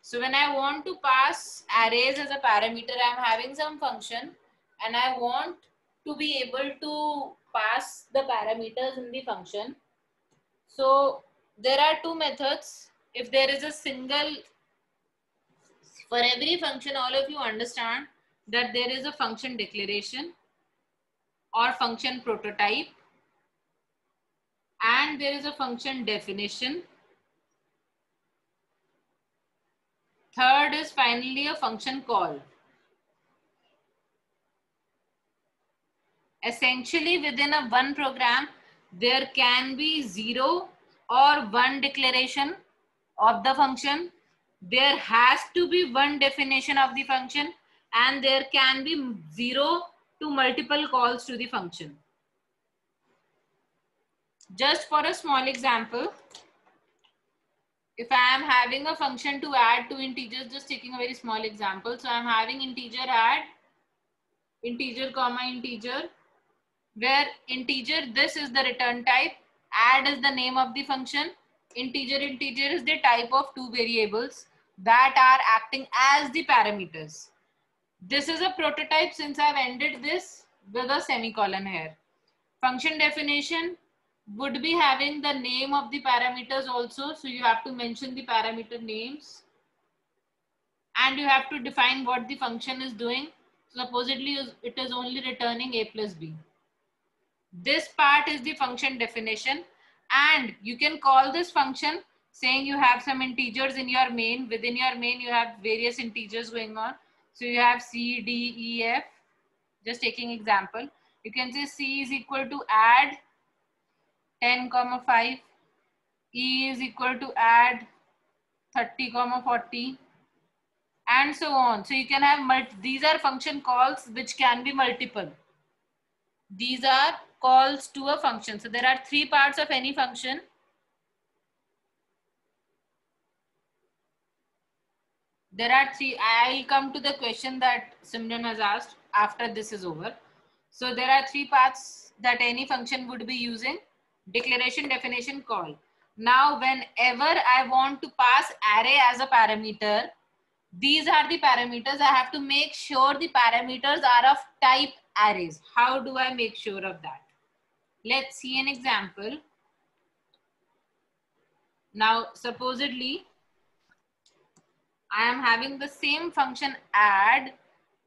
So when I want to pass arrays as a parameter, I am having some function and I want to be able to pass the parameters in the function. So there are two methods. If there is a single, for every function, all of you understand that there is a function declaration or function prototype, and there is a function definition. Third is finally a function call. Essentially, within a one program, there can be 0 or 1 declaration of the function. There has to be one definition of the function, and there can be 0 to multiple calls to the function. Just for a small example, if I am having a function to add two integers, just taking a very small example. So I am having integer add, integer comma integer, where integer, this is the return type, add is the name of the function, integer is the type of two variables that are acting as the parameters. This is a prototype since I've ended this with a semicolon here. Function definition would be having the name of the parameters also, so you have to mention the parameter names and you have to define what the function is doing. Supposedly it is only returning a plus b. This part is the function definition, and you can call this function saying you have some integers in your main. Within your main you have various integers going on. So you have c, d, e, f. Just taking example, you can say c is equal to add 10 comma 5, e is equal to add 30 comma 40, and so on. So you can have these are function calls which can be multiple. These are calls to a function. So there are three parts of any function. There are three. I'll come to the question that Simran has asked after this is over. So there are three parts that any function would be using: declaration, definition, call. Now, whenever I want to pass array as a parameter, these are the parameters. I have to make sure the parameters are of type arrays. How do I make sure of that? Let's see an example. Now, supposedly, I am having the same function add,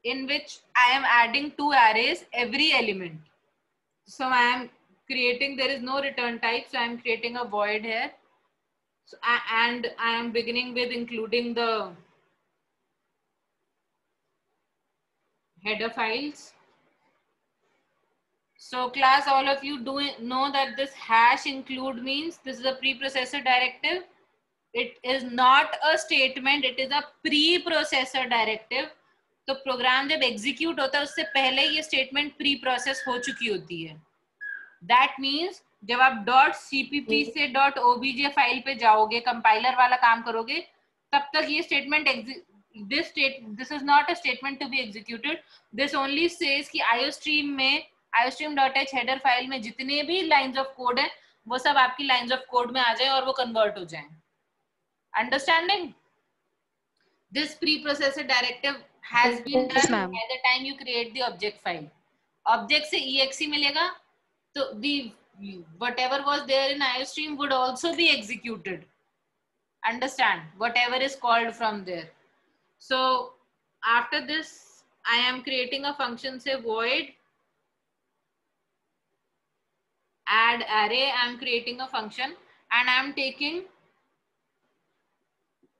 in which I am adding two arrays every element. So I am creating, there is no return type, so I am creating a void here. So and I am beginning with including the header files. So class, all of you do know that this hash include means this is a preprocessor directive. It is not a statement, it is a preprocessor directive. तो programme जब execute होता है उससे पहले ये statement pre process हो चुकी होती है. दैट मीन्स जब आप .cpp से .obj फाइल पे जाओगे, कंपाइलर वाला काम करोगे, तब तक ये statement this is not a statement to be executed. This only says कि iostream में iostream.h हेडर फाइल में जितने भी लाइंस ऑफ कोड है वो सब आपकी लाइंस ऑफ कोड में आ जाए और वो कन्वर्ट हो जाए. Understanding? This preprocessor directive has been done by the time you create the object file. Object से exe मिलेगा, so the whatever was there in iostream would also be executed. Understand? Whatever is called from there. So after this, I am creating a function, say void add array. I am creating a function and I am taking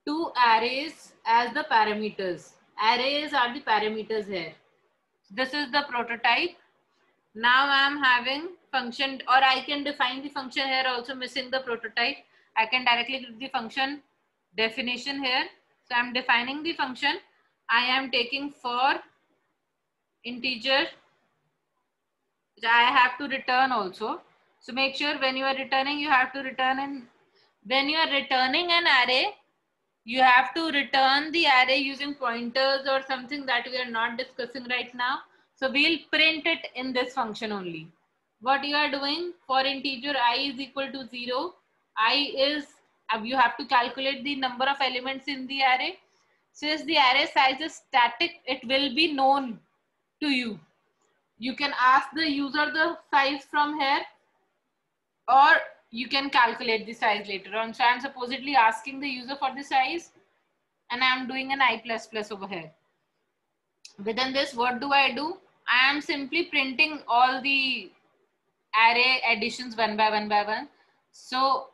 two arrays as the parameters. Arrays are the parameters here. This is the prototype. Now I am having function, or I can define the function here also, missing the prototype. I can directly give the function definition here. So I am defining the function. I am taking for integer, which I have to return also. So make sure when you are returning, you have to return in, when you are returning an array, you have to return the array using pointers or something that we are not discussing right now. So we'll print it in this function only. What you are doing for integer I is equal to 0. I is You have to calculate the number of elements in the array. Since the array size is static, it will be known to you. You can ask the user the size from here, or you can calculate the size later on. So I'm supposedly asking the user for the size, and I'm doing an I++ over here. Within this, what do? I am simply printing all the array additions one by one. So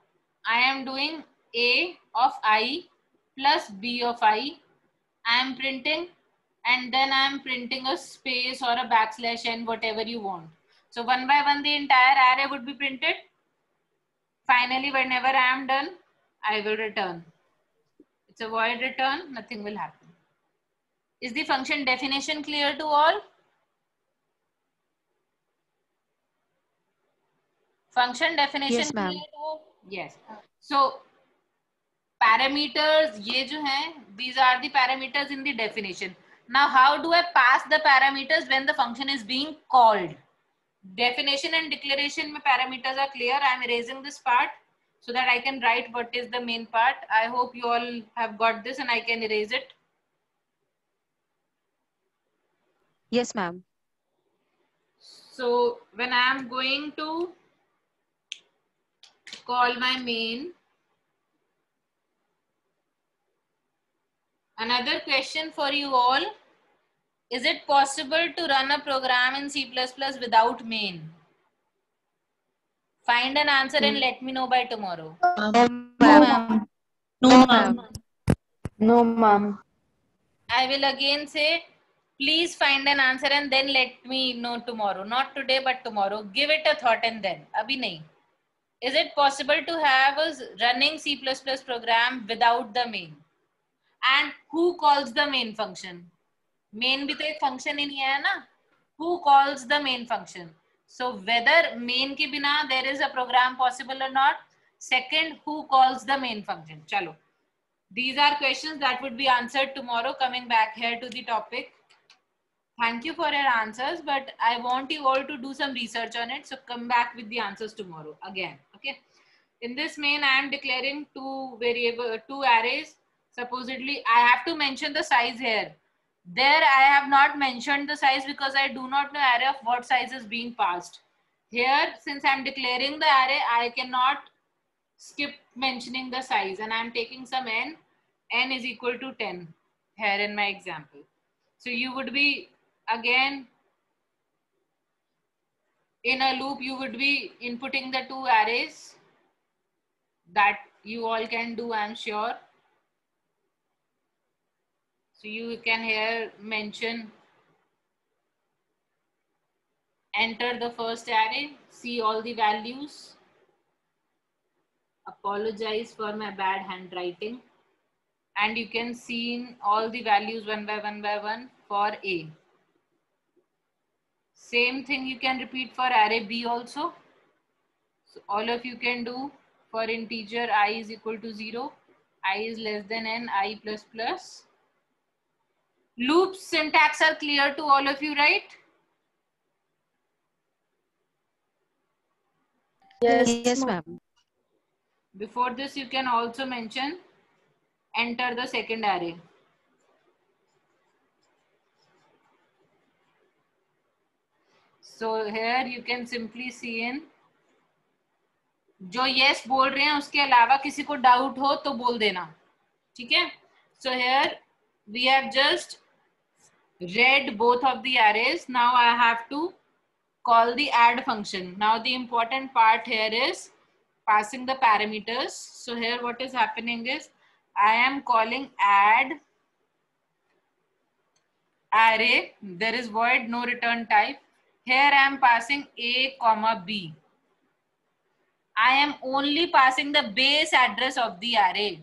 I am doing A of I plus B of I. I am printing, and then I am printing a space or a \n, whatever you want. So one by one, the entire array would be printed. Finally, whenever I am done, I will return. It's a void return, nothing will happen. Is the function definition clear to all? Function definition yes, ma'am. clear to all? Yes. So parameters, ye jo hain, these are the parameters in the definition. Now, how do I pass the parameters when the function is being called? Definition and declaration mein parameters are clear. I am erasing this part so that I can write what is the main part. I hope you all have got this and I can erase it. Yes, ma'am. So when I am going to call my main, another question for you all. Is it possible to run a program in C++ without main? Find an answer and let me know by tomorrow. No, ma'am. No, ma'am. No, ma'am. I will again say, please find an answer and then let me know tomorrow. Not today, but tomorrow. Give it a thought and then. Abhi nahi. Is it possible to have a running C++ program without the main? And who calls the main function? Main bhi to ek function hi nahi hai na? Who calls the main function? So whether main ke bina there is a program possible or not. Second, who calls the main function? Chalo. These are questions that would be answered tomorrow, coming back here to the topic. Thank you for your answers, but I want you all to do some research on it. So come back with the answers tomorrow again. Okay. In this main, I am declaring two arrays. Supposedly, I have to mention the size here. There, I have not mentioned the size because I do not know array of what size is being passed. Here, since I'm declaring the array, I cannot skip mentioning the size, and I'm taking some n is equal to 10 here in my example. So you would be again in a loop, you would be inputting the two arrays that you all can do, I'm sure. So you can here mention, enter the first array, see all the values. Apologize for my bad handwriting. And you can see all the values one by one for A. Same thing you can repeat for array B also. So all of you can do for integer I is equal to 0, I is less than n, I plus plus. Loop syntax are clear to all of you, right? Yes, ma'am. Before this, you can also mention enter the second array. So here you can simply see in, जो yes बोल रहे हैं उसके अलावा किसी को doubt हो तो बोल देना, ठीक है? So here we have just read both of the arrays. Now I have to call the add function. Now the important part here is passing the parameters. So here what is happening is I am calling add array. There is void, no return type. Here I am passing a comma b. I am only passing the base address of the array.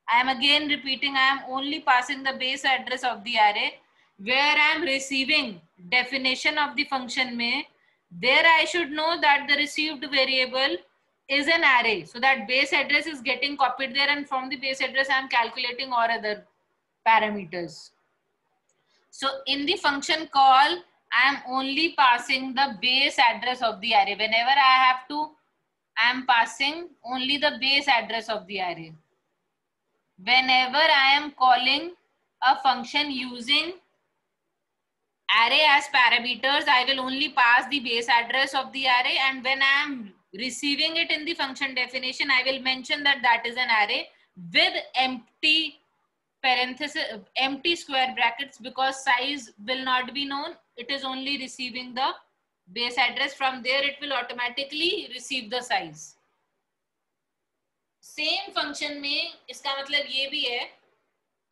I am again repeating, I am only passing the base address of the array. Where I am receiving definition of the function may, there I should know that the received variable is an array. So that base address is getting copied there, and from the base address I am calculating all other parameters. So in the function call, I am only passing the base address of the array. Whenever I have to I am passing only the base address of the array. Whenever I am calling a function using array as parameters, I will only pass the base address of the array, and when I am receiving it in the function definition, I will mention that that is an array with empty parenthesis, empty square brackets, because size will not be known. It is only receiving the base address. From there it will automatically receive the size. Same function में इसका मतलब ये भी है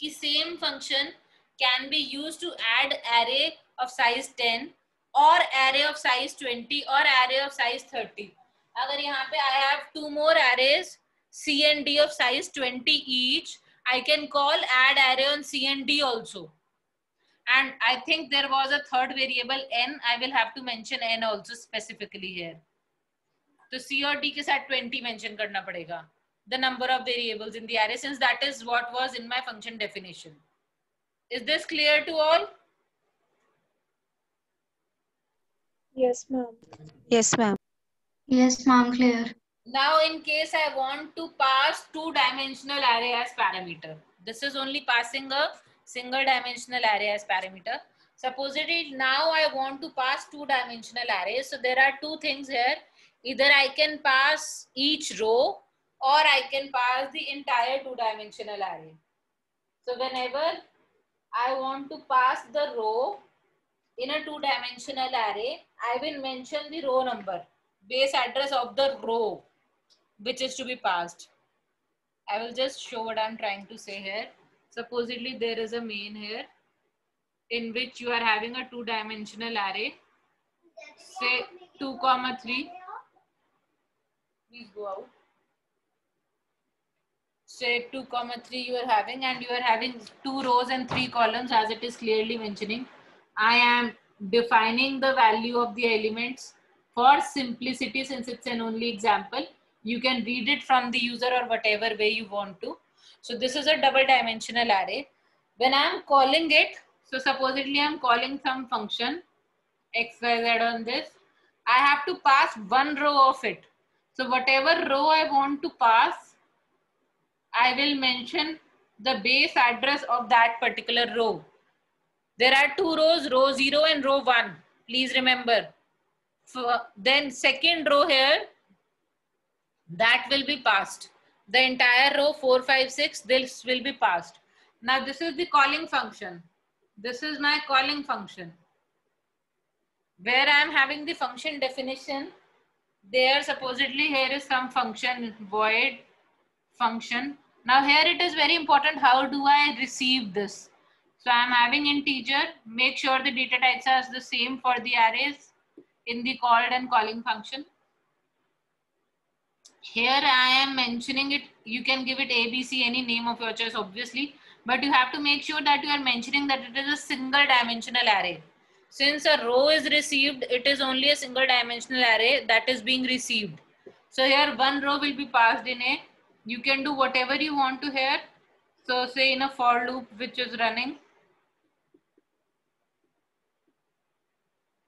कि same function can be used to add array of size 10 or array of size 20 or array of size 30. अगर यहाँ पे I have two more arrays C and D of size 20 each, I can call add array on C and D also. And I think there was a third variable n. I will have to mention n also specifically here. तो C और D के साथ 20 mention करना पड़ेगा. The number of variables in the array, since that is what was in my function definition. Is this clear to all? Yes, ma'am. Yes, ma'am. Yes, ma'am. Clear. Now, in case I want to pass two-dimensional array as parameter, this is only passing a single-dimensional array as parameter. Supposedly, now I want to pass two-dimensional array. So there are two things here. Either I can pass each row, or I can pass the entire two-dimensional array. So whenever I want to pass the row in a two-dimensional array, I will mention the row number, base address of the row which is to be passed. I will just show what I'm trying to say here. Supposedly there is a main here in which you are having a two-dimensional array, say 2, 3. Please go out. Say 2, 3 you are having, and you are having 2 rows and 3 columns as it is clearly mentioning. I am defining the value of the elements for simplicity, since it's an only example. You can read it from the user or whatever way you want to. So this is a double dimensional array. When I am calling it, so supposedly I am calling some function xyz on this, I have to pass one row of it. So whatever row I want to pass, I will mention the base address of that particular row. There are 2 rows, row 0 and row 1. Please remember. Then second row here, that will be passed. The entire row 4, 5, 6, this will be passed. Now this is the calling function. This is my calling function. Where I am having the function definition, there supposedly here is some function void function. Now here it is very important, how do I receive this? So I am having integer, make sure the data types are the same for the arrays in the called and calling function. Here I am mentioning it, you can give it ABC, any name of your choice obviously, but you have to make sure that you are mentioning that it is a single dimensional array. Since a row is received, it is only a single dimensional array that is being received. So here one row will be passed in a, you can do whatever you want to here. So say in a for loop which is running,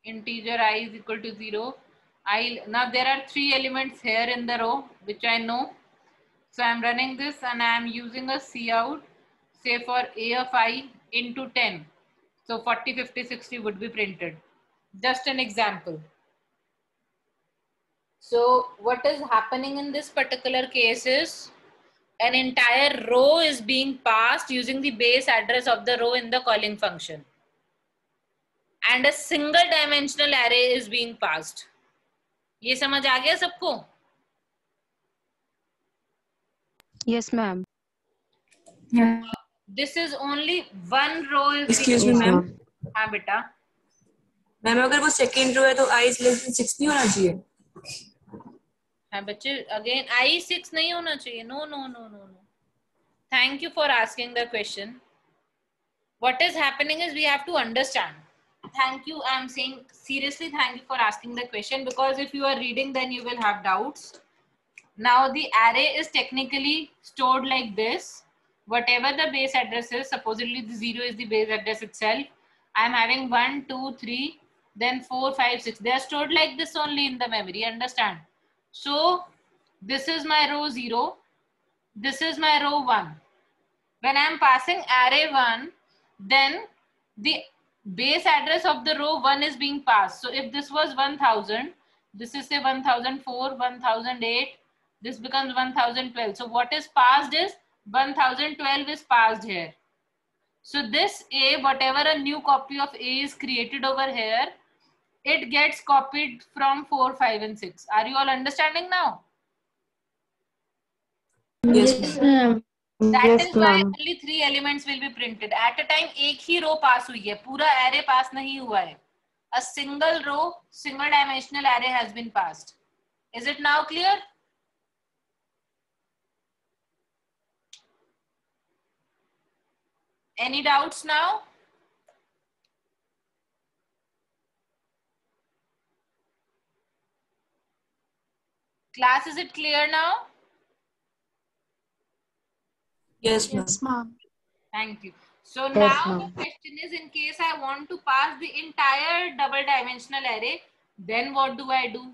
integer I is equal to 0. Now there are 3 elements here in the row which I know. So I'm running this and I'm using a cout, say for a of I into 10. So 40, 50, 60 would be printed. Just an example. So what is happening in this particular case is an entire row is being passed using the base address of the row in the calling function. And a single dimensional array is being passed. ये समझ आ गया सबको? Yes, ma'am. Yeah. This is only one row is. Excuse me, ma'am. हाँ बेटा. Ma'am अगर वो second row है तो I is less than 6 नहीं होना चाहिए? हाँ बच्चे, again I 6 नहीं होना चाहिए. No. Thank you for asking the question. What is happening is we have to understand. Thank you. I'm saying seriously, thank you for asking the question, because if you are reading, then you will have doubts. Now the array is technically stored like this. Whatever the base address is, supposedly the 0 is the base address itself. I'm having 1, 2, 3, then 4, 5, 6. They are stored like this only in the memory. Understand? So This is my row 0. This is my row 1. When I am passing array 1, then the base address of the row 1 is being passed. So if this was 1000, this is say 1004, 1008, this becomes 1012. So what is passed is 1012 is passed here. So this A, whatever a new copy of A is created over here, it gets copied from 4, 5 and 6. Are you all understanding now? Yes, ma'am. That is why only 3 elements will be printed. At a time एक ही row pass हुई है, पूरा array pass नहीं हुआ है. A single row, single dimensional array has been passed. Is it now clear? Any doubts now? Class, is it clear now? Yes, ma'am. Yes, ma'am. Thank you. So Yes, now ma'am. the question is, in case I want to pass the entire double dimensional array, then what do I do?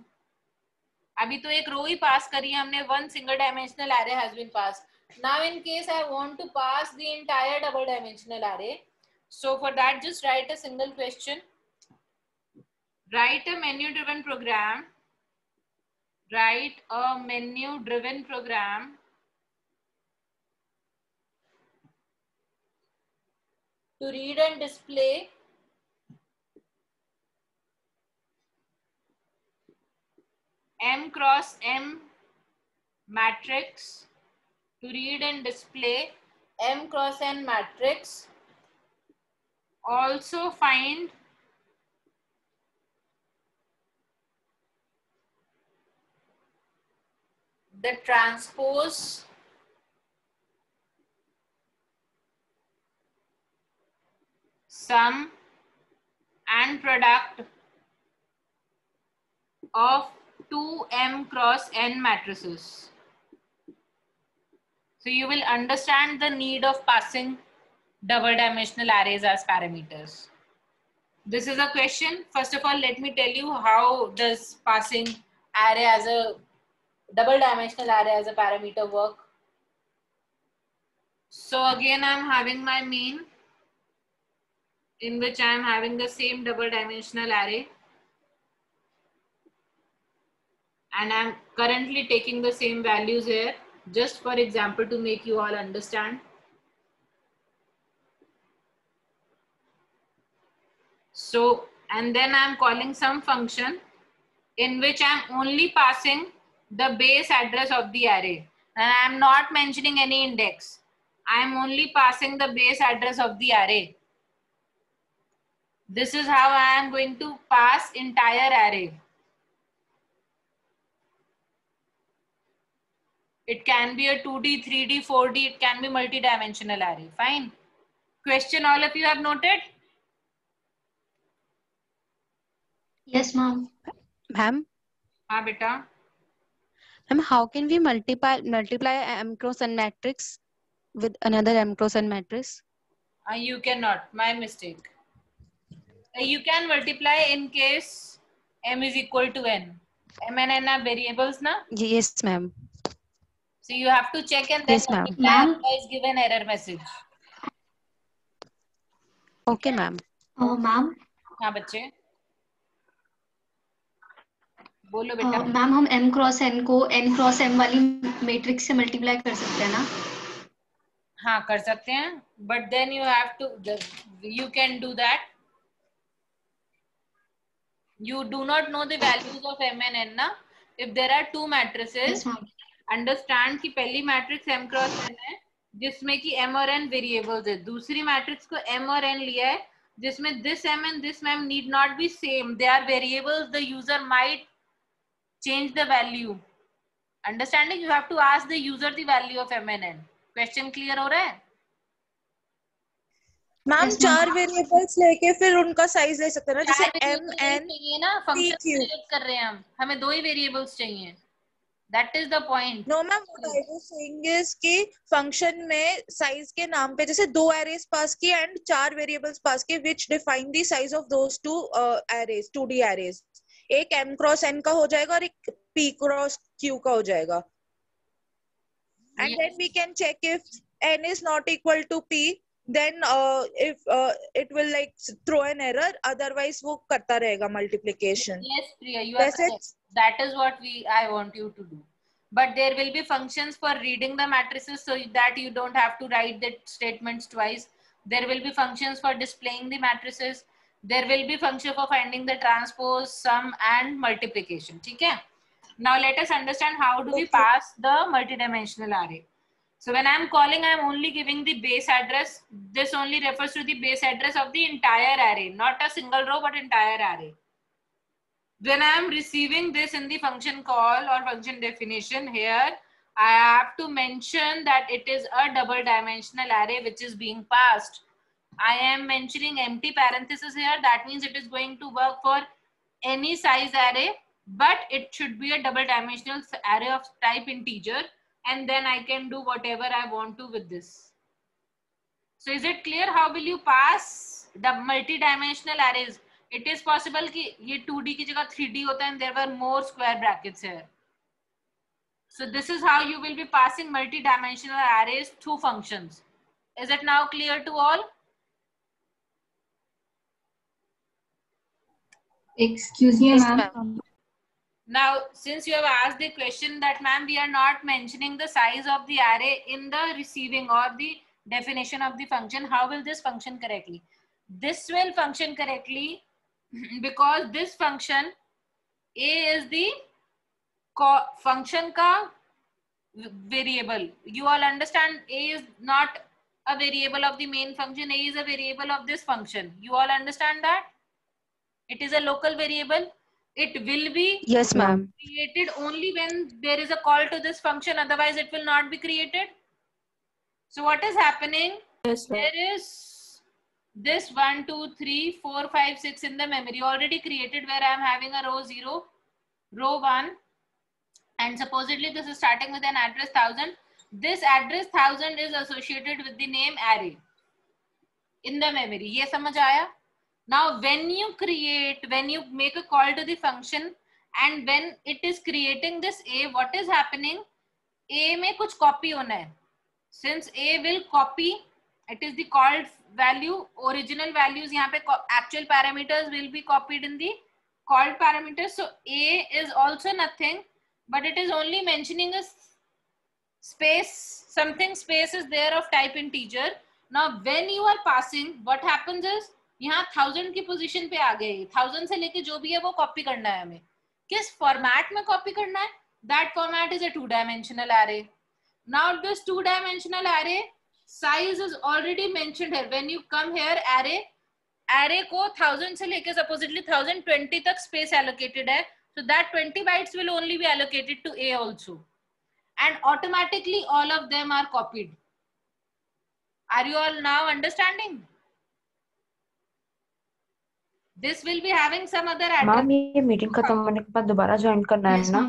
अभी तो एक रो ही पास करी है हमने, one single dimensional array has been passed. Now in case I want to pass the entire double dimensional array, so for that just write a single question. Write a menu driven program. Write a menu driven program to read and display M cross M matrix, to read and display M cross N matrix. Also find the transpose sum and product of 2 M cross N matrices. So you will understand the need of passing double dimensional arrays as parameters. This is a question. First of all, let me tell you how does passing array as a double dimensional array as a parameter work. So again, I'm having my main, in which I'm having the same double dimensional array. And I'm currently taking the same values here, just for example, to make you all understand. So, and then I'm calling some function in which I'm only passing the base address of the array. And I'm not mentioning any index. I'm only passing the base address of the array. This is how I am going to pass entire array. It can be a 2D, 3D, 4D, it can be multi-dimensional array. Fine. Question all of you have noted? Yes, ma'am. Ma'am, हाँ बेटा. ma'am, how can we multiply M cross N matrix with another M cross N matrix? You cannot, my mistake. You can multiply in case M is equal to N. M and N are variables, na? Yes, ma'am. So you have to check and then Yes, ma'am. multiply, otherwise give an error message. Okay, ma'am. Ma'am. हाँ बच्चे. बोलो बेटा. Ma'am हम M cross N को N cross M वाली matrix से multiply कर सकते हैं ना? हाँ कर सकते हैं. But then you have to, you can do that. You do not know the values of M and N, na? If there are two matrices, Yes, ma'am. Understand कि पहली मैट्रिक्स M क्रॉस N है जिसमें कि M और N variables है. दूसरी matrix को M और N लिया है जिसमें this M and this M need not be same. They are variables. The user might change the value. Understanding? You have to ask the user the value of M and N. Question clear हो रहा है? Ma'am Yes, ma'am. 4 variables लेके फिर उनका size ले सकते हैं ना, जैसे M N चाहिए ना, फंक्शन Q. क्रिएट कर रहे हैं हमें 2 ही वेरिएबल्स चाहिए. That is the point. No ma'am, what I was saying is कि फंक्शन में साइज के नाम पे जैसे 2 एरेज पास किए एंड 4 वेरिएबल्स पास किए which define the size of those two arrays, 2D arrays. एक M क्रॉस N का हो जाएगा और एक P क्रॉस Q का हो जाएगा. And then we can check if n is not equal to p, then if it will like throw an error, otherwise वो करता रहेगा multiplication. Yes, Priya, you are That's correct. it. That is what I want you to do. But there will be functions for reading the matrices so that you don't have to write the statements twice. There will be functions for displaying the matrices. There will be function for finding the transpose, sum, and multiplication. Okay? Now let us understand how do we pass the multidimensional array. So when I'm calling, I'm only giving the base address. This only refers to the base address of the entire array, not a single row, but entire array. When I am receiving this in the function call or function definition here, I have to mention that it is a double dimensional array which is being passed. I am mentioning empty parenthesis here. That means it is going to work for any size array, but it should be a double dimensional array of type integer, and then I can do whatever I want to with this. So is it clear how will you pass the multi-dimensional arrays? It is possible कि ये 2D की जगह 3D होता है and there were more square brackets here. So this is how you will be passing multi-dimensional arrays through functions. Is it now clear to all? Excuse me, Yes, ma'am. Now, since you have asked the question that ma'am, we are not mentioning the size of the array in the receiving or the definition of the function, how will this function correctly? This will function correctly because this function a is the function ka variable. You all understand a is not a variable of the main function, a is a variable of this function. You all understand that? It is a local variable. It will be Yes, ma'am. created only when there is a call to this function, otherwise it will not be created. So what is happening? Yes, ma'am. There is this 1, 2, 3, 4, 5, 6 in the memory already created where I am having a row 0, row 1, and supposedly this is starting with an address 1000. This address 1000 is associated with the name array in the memory. Ye samajh aaya? Now when you make a call to the function and when it is creating this a, what is happening? A में कुछ copy होना है. Since a will copy, it is the called value, original values यहाँ पे actual parameters will be copied in the called parameters. So a is also nothing, but it is only mentioning a space, something space is there of type integer. Now when you are passing, what happens is यहाँ 1000 की position पे आ गए. 1000 से लेके जो भी है वो कॉपी करना है हमें. किस फॉर्मेट में कॉपी करना है? That format is a 2-dimensional array. Now this 2-dimensional array size is already mentioned here. When you come here array को 1000 से लेके supposedly 1020 तक space allocated है. So that 20 bytes will only be allocated to A also. And automatically all of them are copied. Are you all now understanding? This will be having some other address. Ma'am ये meeting खत्म होने के बाद दोबारा join करना है ना?